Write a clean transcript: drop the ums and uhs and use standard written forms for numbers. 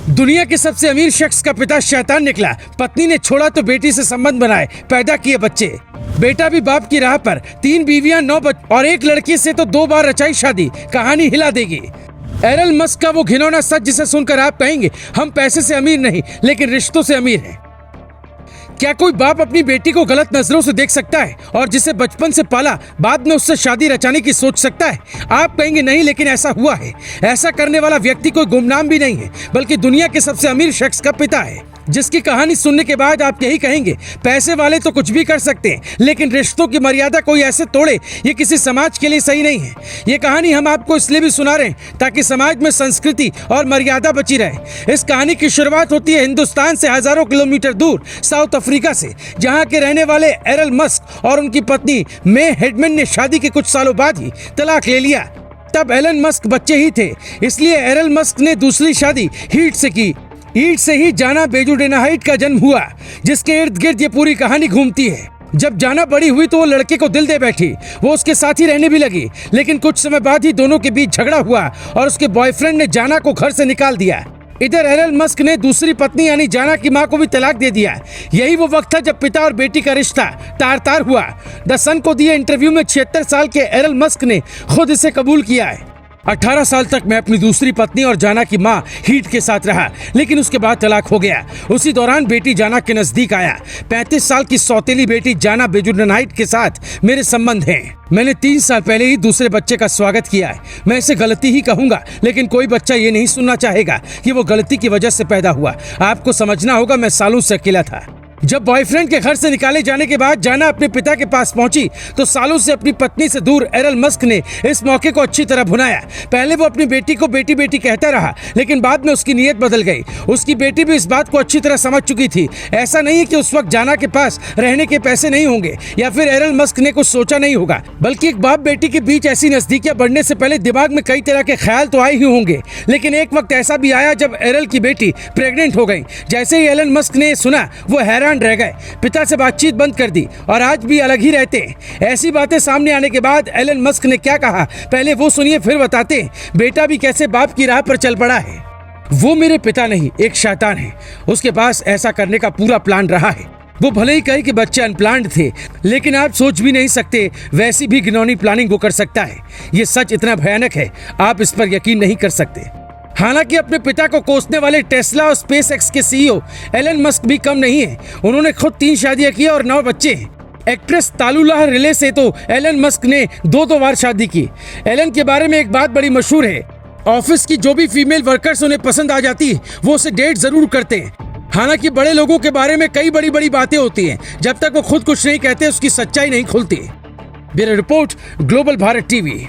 दुनिया के सबसे अमीर शख्स का पिता शैतान निकला। पत्नी ने छोड़ा तो बेटी से संबंध बनाए, पैदा किए बच्चे। बेटा भी बाप की राह पर, 3 बीवियां, 9 बच्चे और एक लड़की से तो 2 बार रचाई शादी। कहानी हिला देगी। एलन मस्क का वो घिनौना सच जिसे सुनकर आप कहेंगे हम पैसे से अमीर नहीं लेकिन रिश्तों से अमीर हैं। क्या कोई बाप अपनी बेटी को गलत नजरों से देख सकता है और जिसे बचपन से पाला बाद में उससे शादी रचाने की सोच सकता है? आप कहेंगे नहीं, लेकिन ऐसा हुआ है। ऐसा करने वाला व्यक्ति कोई गुमनाम भी नहीं है बल्कि दुनिया के सबसे अमीर शख्स का पिता है, जिसकी कहानी सुनने के बाद आप यही कहेंगे पैसे वाले तो कुछ भी कर सकते हैं लेकिन रिश्तों की मर्यादा कोई ऐसे तोड़े, ये किसी समाज के लिए सही नहीं है। ये कहानी हम आपको इसलिए भी सुना रहे हैं ताकि समाज में संस्कृति और मर्यादा बची रहे। इस कहानी की शुरुआत होती है हिंदुस्तान से हजारों किलोमीटर दूर साउथ अफ्रीका से, जहाँ के रहने वाले एलन मस्क और उनकी पत्नी मे हेडमैन ने शादी के कुछ सालों बाद ही तलाक ले लिया। तब एलन मस्क बच्चे ही थे, इसलिए एलन मस्क ने दूसरी शादी हीट से की। ईट से ही जाना बेजुडेनाहाइट का जन्म हुआ, जिसके इर्द गिर्द ये पूरी कहानी घूमती है। जब जाना बड़ी हुई तो वो लड़के को दिल दे बैठी, वो उसके साथ ही रहने भी लगी। लेकिन कुछ समय बाद ही दोनों के बीच झगड़ा हुआ और उसके बॉयफ्रेंड ने जाना को घर से निकाल दिया। इधर एलन मस्क ने दूसरी पत्नी यानी जाना की मां को भी तलाक दे दिया। यही वो वक्त था जब पिता और बेटी का रिश्ता तार तार हुआ। द सन को दिए इंटरव्यू में 76 साल के एलन मस्क ने खुद इसे कबूल किया है। 18 साल तक मैं अपनी दूसरी पत्नी और जाना की मां हीट के साथ रहा, लेकिन उसके बाद तलाक हो गया। उसी दौरान बेटी जाना के नजदीक आया। 35 साल की सौतेली बेटी जाना बेजुडेनाहाइट के साथ मेरे संबंध हैं। मैंने 3 साल पहले ही दूसरे बच्चे का स्वागत किया है। मैं इसे गलती ही कहूंगा, लेकिन कोई बच्चा ये नहीं सुनना चाहेगा कि वो गलती की वजह से पैदा हुआ। आपको समझना होगा मैं सालों से अकेला था। जब बॉयफ्रेंड के घर से निकाले जाने के बाद जाना अपने पिता के पास पहुंची तो सालों से अपनी पत्नी से दूर एलन मस्क ने इस मौके को अच्छी तरह भुनाया। पहले वो अपनी बेटी को बेटी बेटी कहता रहा, लेकिन बाद में उसकी नीयत बदल गई। उसकी बेटी भी इस बात को अच्छी तरह समझ चुकी थी। ऐसा नहीं है कि उस वक्त जाना के पास रहने के पैसे नहीं होंगे या फिर एलन मस्क ने कुछ सोचा नहीं होगा, बल्कि एक बाप बेटी के बीच ऐसी नजदीकियां बढ़ने से पहले दिमाग में कई तरह के ख्याल तो आए ही होंगे। लेकिन एक वक्त ऐसा भी आया जब एरल की बेटी प्रेग्नेंट हो गई। जैसे ही एलन मस्क ने सुना वो हैरान रह गए, पिता से बातचीत बंद कर दी और आज भी अलग ही रहते हैं। ऐसी बातें सामने आने के बाद एलन मस्क ने क्या कहा पहले वो सुनिए, फिर बताते हैं बेटा भी कैसे बाप की राह पर चल पड़ा है। वो मेरे पिता नहीं, एक शैतान है। उसके पास ऐसा करने का पूरा प्लान रहा है। वो भले ही कहे कि बच्चे अनप्लान्ड थे, लेकिन आप सोच भी नहीं सकते वैसी भी घिनौनी प्लानिंग वो कर सकता है। ये सच इतना भयानक है आप इस पर यकीन नहीं कर सकते। हालांकि अपने पिता को कोसने वाले टेस्ला और स्पेस एक्स के सीईओ एलन मस्क भी कम नहीं है। उन्होंने खुद 3 शादियां की और 9 बच्चे हैं। एक्ट्रेस तालुल्लाह रिले से तो एलन मस्क ने 2 बार शादी की। एलन के बारे में एक बात बड़ी मशहूर है, ऑफिस की जो भी फीमेल वर्कर्स उन्हें पसंद आ जाती है वो उसे डेट जरूर करते हैं। हालांकि बड़े लोगों के बारे में कई बड़ी बड़ी बातें होती हैं, जब तक वो खुद कुछ नहीं कहते उसकी सच्चाई नहीं खुलती। Bureau report, global Bharat TV.